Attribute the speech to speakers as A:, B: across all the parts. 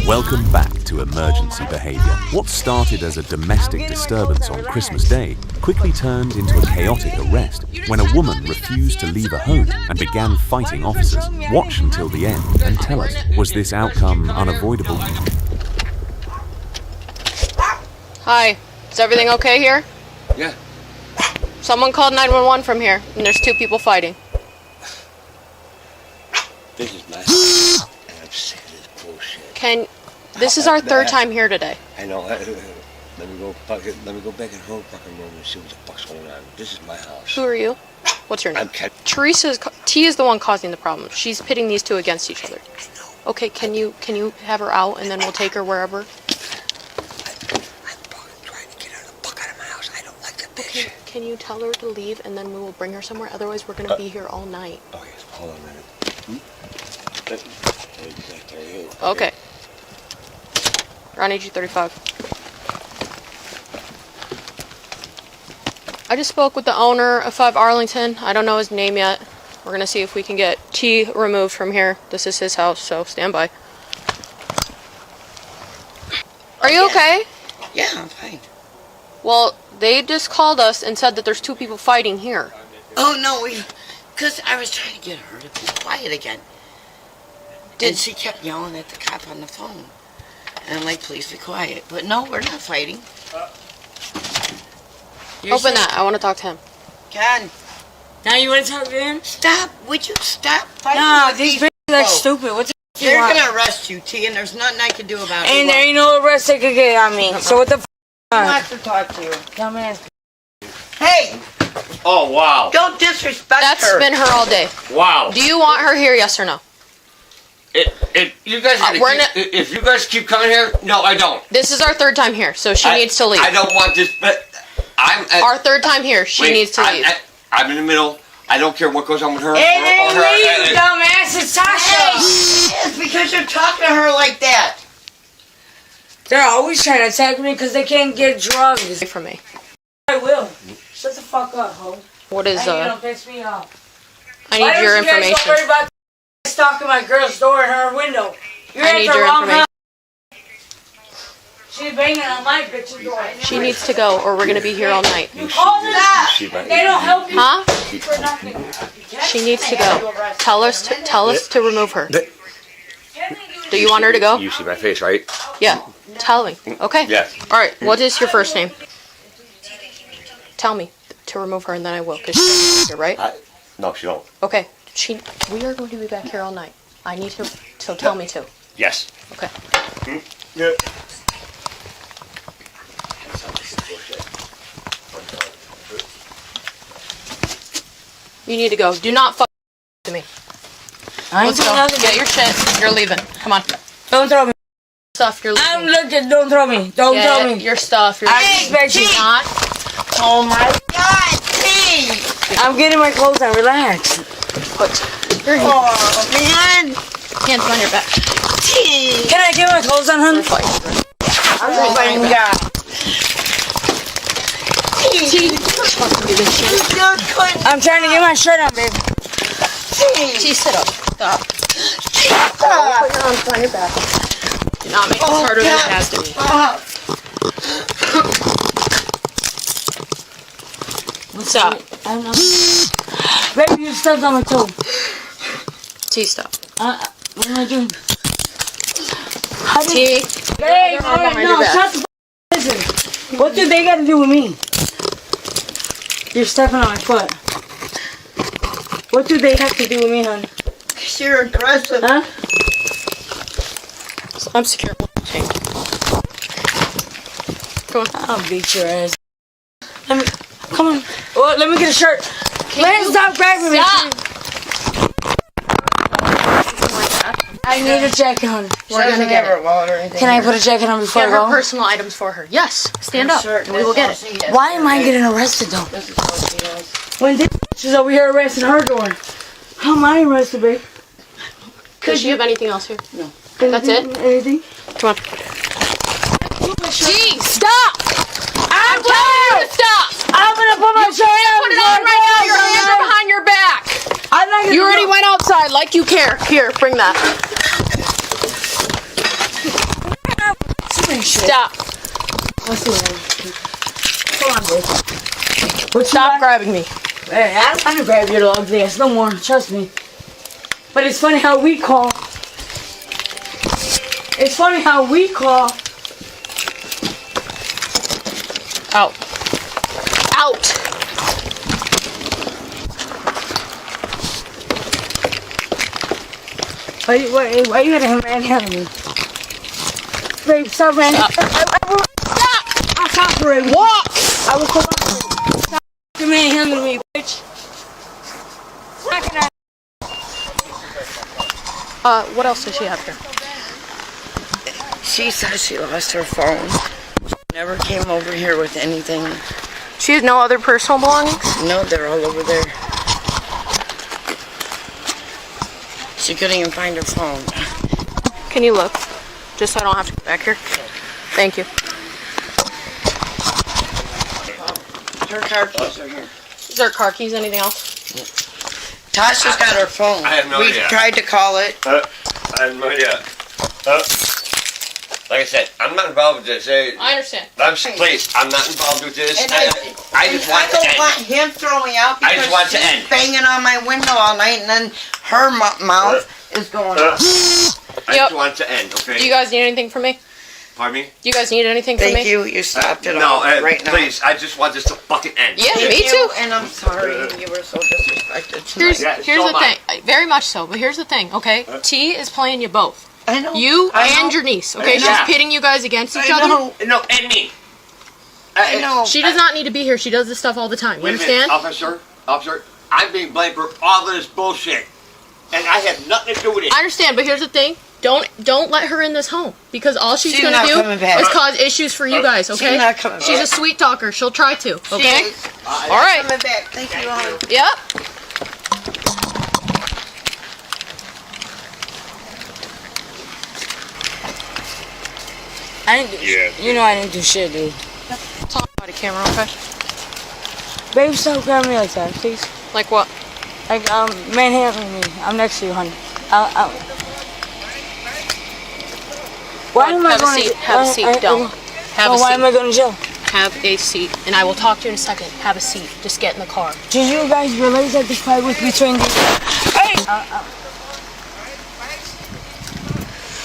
A: Welcome back to emergency behavior. What started as a domestic disturbance on Christmas Day quickly turned into a chaotic arrest when a woman refused to leave a home and began fighting officers. Watch until the end and tell us, was this outcome unavoidable?
B: Hi, is everything okay here?
C: Yeah.
B: Someone called 911 from here, and there's 2 people fighting.
C: This is my house, and I'm sick of this bullshit.
B: This is our 3rd time here today.
C: I know. Let me go back in her fucking room and see what the fuck's going on. This is my house.
B: Who are you? What's your name?
C: I'm Ken.
B: T is the one causing the problem. She's pitting these 2 against each other. Okay, can you have her out, and then we'll take her wherever?
C: I'm trying to get her the fuck out of my house. I don't like the bitch.
B: Can you tell her to leave, and then we will bring her somewhere? Otherwise, we're gonna be here all night.
C: Oh yes. Hold on a minute.
B: Okay. Ronnie G35. I just spoke with the owner of 5 Arlington. I don't know his name yet. We're gonna see if we can get T removed from here. This is his house, so stand by. Are you okay?
D: Yeah, I'm fine.
B: Well, they just called us and said that there's 2 people fighting here.
D: Oh, no, because I was trying to get her to be quiet again. And she kept yelling at the cop on the phone. And I'm like, please be quiet. But no, we're not fighting.
B: Open that. I want to talk to him.
D: Ken.
E: Now you want to talk to him?
D: Stop. Would you stop fighting
E: No,
D: with
E: these
D: these
E: bitches are
D: people?
E: stupid. What the f*** you
D: They're
E: want?
D: going to arrest you, T, and there's nothing I can do about it.
E: And there ain't no arrest they could get on me. So what the f***
D: Who wants to talk to you?
E: dumbass?
D: Hey,
C: Oh wow.
D: don't disrespect
B: That's
D: her.
B: been her all day.
C: Wow.
B: Do you want her here, yes or no?
C: You guys if you guys keep coming here, no, I don't.
B: This is our 3rd time here, so she needs to leave.
C: I don't want this, but
B: Our 3rd time here, she needs to leave.
C: I'm in the middle. I don't care what goes on with her.
E: It ain't me, you dumbass. It's Tasha.
D: It's because you're talking to her like that.
E: They're always trying to attack me because they can't get drugs.
B: Away from me.
E: I will. Shut the fuck up, ho.
B: What is,
E: You don't piss me off.
B: I need your
E: Why don't you guys
B: information.
E: don't worry about stalking my girl's door and her window? You're
B: I
E: at
B: need
E: the
B: your
E: wrong
B: information.
E: house. She's banging on my bitch's door.
B: She needs to go, or we're gonna be here all night.
E: You call them. They don't help you
B: Huh?
E: for nothing.
B: She needs to go. Tell us to remove her. Do you want her to go?
C: You see my face, right?
B: Yeah. Tell me. Okay.
C: Yes.
B: All right. What is your first name? Tell me to remove her, and then I will. Cause she's here, right?
C: No, she don't.
B: Okay. We are going to be back here all night. I need to. So tell me to.
C: Yes.
B: Okay.
C: Yeah.
B: You need to go. Do not fuck to me.
E: I ain't
B: Let's
E: doing
B: go.
E: nothing.
B: Get your shit. You're leaving. Come on.
E: Don't throw me.
B: Stuff. You're leaving.
E: I'm looking. Don't throw me. Don't throw
B: Get
E: me.
B: your stuff. You're
E: I
B: leaving.
E: expect you.
B: Not.
D: Oh, my God, T.
E: I'm getting my clothes on. Relax.
B: Put your
D: Oh, man.
B: hands on your back.
D: T.
E: Can I get my clothes on, hun?
D: Oh, my God. T.
E: I'm trying to get my shirt on, babe.
B: T, sit up. Stop.
D: Stop.
B: Put your arms on your back. Do not make this harder than it has to be. Stop.
E: I'm not. Baby, you stepped on my toe.
B: T, stop.
E: What am I doing?
B: T.
E: Babe,
B: arm behind your
E: no,
B: back.
E: shut the f*** listen. What do they got to do with me? You're stepping on my foot. What do they have to do with me, hon?
D: You're aggressive.
E: Huh?
B: I'm secure. Come on.
E: I'll beat your ass. Come on. Oh, let me get a shirt. Man, stop grabbing me.
B: Stop.
E: I need a jacket, hon.
B: We're gonna get it.
E: Can I put a jacket on before
B: Get
E: I
B: her
E: go?
B: personal items for her. Yes. Stand up. And we will get it.
E: Why am I getting arrested, though? When this bitch is over here arresting her door. How am I arrested, babe?
B: Does she have anything else here?
E: No.
B: That's it?
E: Anything?
B: Come on. Gee, stop! I'm telling you to stop!
E: I'm gonna put my shirt on.
B: Put it on right now. Your hands are behind your back.
E: I'm not gonna
B: You already went outside like you care. Here, bring that.
E: shit.
B: Stop.
E: Let's see what come on, bitch.
B: Stop grabbing me.
E: Hey, I don't want to grab your dog's ass no more. Trust me. But it's funny how we call. It's funny how we call.
B: Out. Out.
E: Why you gotta manhandle me? Babe, stop manhandling.
B: Stop.
E: I'm sorry.
B: Walk.
E: I was so stop manhandling me, bitch.
B: What else does she have here?
D: She says she lost her phone. Never came over here with anything.
B: She has no other personal belongings?
D: No, they're all over there. She couldn't even find her phone.
B: Can you look? Just so I don't have to go back here. Thank you.
D: Her car keys are here.
B: Is there car keys? Anything else?
D: Tasha's got her phone.
C: I have no idea.
D: We tried to call it.
C: I have no idea. Like I said, I'm not involved with this.
B: I understand.
C: Please, I'm not involved with this.
D: And
C: I just want to
D: I don't
C: end.
D: want him throwing out
C: I
D: because
C: just want to
D: she's
C: end.
D: banging on my window all night, and then her mouth is going.
C: I
B: Yep.
C: just want to end, okay?
B: Do you guys need anything from me?
C: Pardon me?
B: Do you guys need anything from me?
D: Thank you. You stopped it
C: No,
D: all right now.
C: please, I just want this to fucking end.
B: Yeah,
D: Thank
B: me
D: you,
B: too.
D: And I'm sorry you were so disrespected tonight.
B: Here's
C: so
B: the
C: am I.
B: thing. Very much so. But here's the thing, okay? T is playing you both.
D: I know.
B: You
D: I know.
B: and your niece, okay?
C: Yeah.
B: She's pitting you guys against each
D: I
B: other.
D: know.
C: No, and me.
D: I know.
B: She does not need to be here. She does this stuff all the time. You
C: Wait a minute,
B: understand?
C: officer, I'm being blamed for all of this bullshit. And I have nothing to do with it.
B: I understand, but here's the thing. Don't let her in this home because all she's
D: She's
B: gonna
D: not
B: do
D: coming back.
B: is cause issues for you guys, okay?
D: She's not coming
B: She's
D: back.
B: a sweet talker. She'll try to,
D: She
B: okay?
D: is.
B: All right.
D: Coming back. Thank you, hon.
B: Yep.
E: I didn't do, you know I didn't do shit, dude.
B: Talk about a camera, okay?
E: Babe, stop grabbing me like that, please.
B: Like what?
E: Like, manhandling me. I'm next to you, honey. Why am I
B: Have a
E: going
B: seat.
E: to
B: Have a seat. Don't. Have a
E: why am I
B: seat.
E: going to jail?
B: Have a seat. And I will talk to you in a second. Have a seat. Just get in the car.
E: Did you guys realize that the fight was between the... Hey!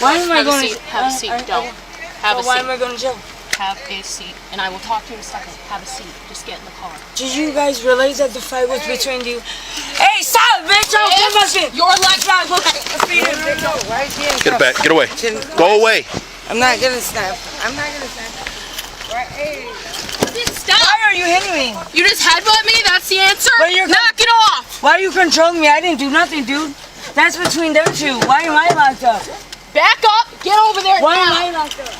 E: Why am I
B: Have a
E: going
B: seat.
E: to...
B: Have a seat. Don't. Have a
E: Why am I
B: seat.
E: going to jail?
B: Have a seat. And I will talk to you in a second. Have a seat. Just get in the car.
E: Did you guys realize that the fight was between you? Hey, stop, bitch! Don't get my shit!
B: Your legs
E: Stop, look.
F: Get back. Get away. Go away.
D: I'm not gonna snap. I'm not gonna snap.
B: Stop!
E: Why are you hitting me?
B: You just headbutt me? That's the answer?
E: Well, you're-
B: Knock it off!
E: Why are you controlling me? I didn't do nothing, dude. That's between them two. Why am I locked up?
B: Back up! Get over there
E: Why
B: now!
E: am I locked up?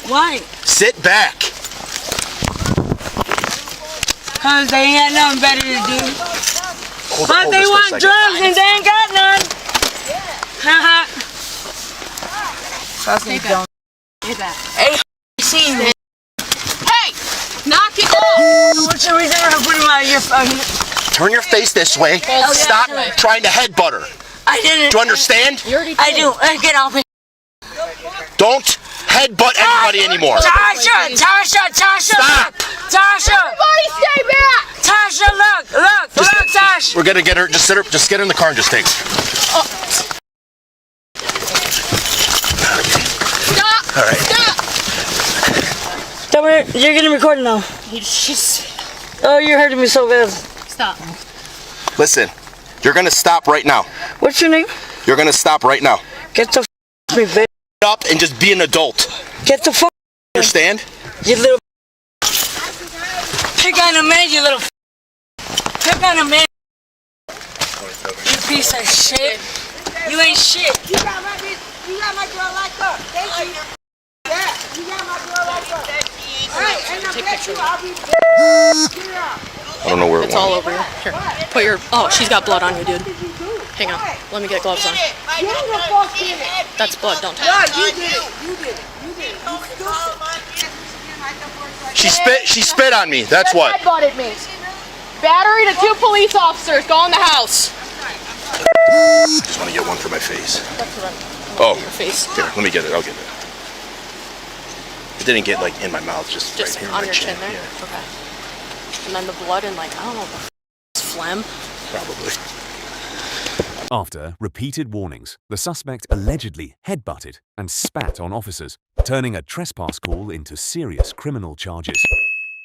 E: Why?
F: Sit back.
E: Cause they ain't got nothing better to do.
F: Hold
E: But
F: hold
E: they
F: this for a
E: want
F: second.
E: drugs and they ain't got none. Haha. Fucking dumb.
B: Stay back.
E: Hey, see you.
B: Hey! Knock it off!
E: What's your reason for putting my ear fucking?
F: Turn your face this way. Stop trying to headbutt her.
E: I didn't.
F: Do you understand?
B: You already
E: I do. Get off me.
F: Don't headbutt anybody anymore.
E: Tasha!
F: Stop.
E: Tasha!
B: Everybody stay back!
E: Tasha, look, Tasha!
F: We're gonna get her. Just get her in the car and just take her.
B: Stop!
F: All right.
B: Stop!
E: You're gonna record now.
B: She's...
E: Oh, you're hurting me so bad.
B: Stop.
F: Listen. You're gonna stop right now.
E: What's your name?
F: You're gonna stop right now.
E: Get the f me, bitch.
F: Up and just be an adult.
E: Get the fuck,
F: Understand?
E: you little. Pick on a man, you little. Pick on a man. You piece of shit. You ain't shit.
G: You got my girl locked up. Thank you. Yeah, you got my girl locked up. Hey, and I bet you I'll be get her out.
F: I don't know where it
B: It's
F: went.
B: all over you. Here. Put your... Oh, she's got blood on you, dude. Hang on. Let me get gloves on.
G: You the fuck did it.
B: That's blood. Don't touch
G: No,
B: it.
G: you did it. You did it. You did it. You stupid.
F: She spit on me. That's what.
B: Headbutted me. Battery to 2 police officers. Go in the house.
F: Just want to get one for my face.
B: That's right.
F: Oh,
B: Your face.
F: here, let me get it. I'll get it. It didn't get like in my mouth, just
B: Just
F: right here in
B: on
F: my
B: your chin there?
F: Yeah,
B: Okay. And then the blood and like, I don't know, phlegm.
F: probably.
A: After repeated warnings, the suspect allegedly headbutted and spat on officers, turning a trespass call into serious criminal charges.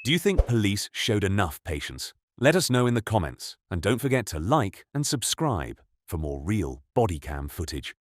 A: Do you think police showed enough patience? Let us know in the comments, and don't forget to like and subscribe for more real body cam footage.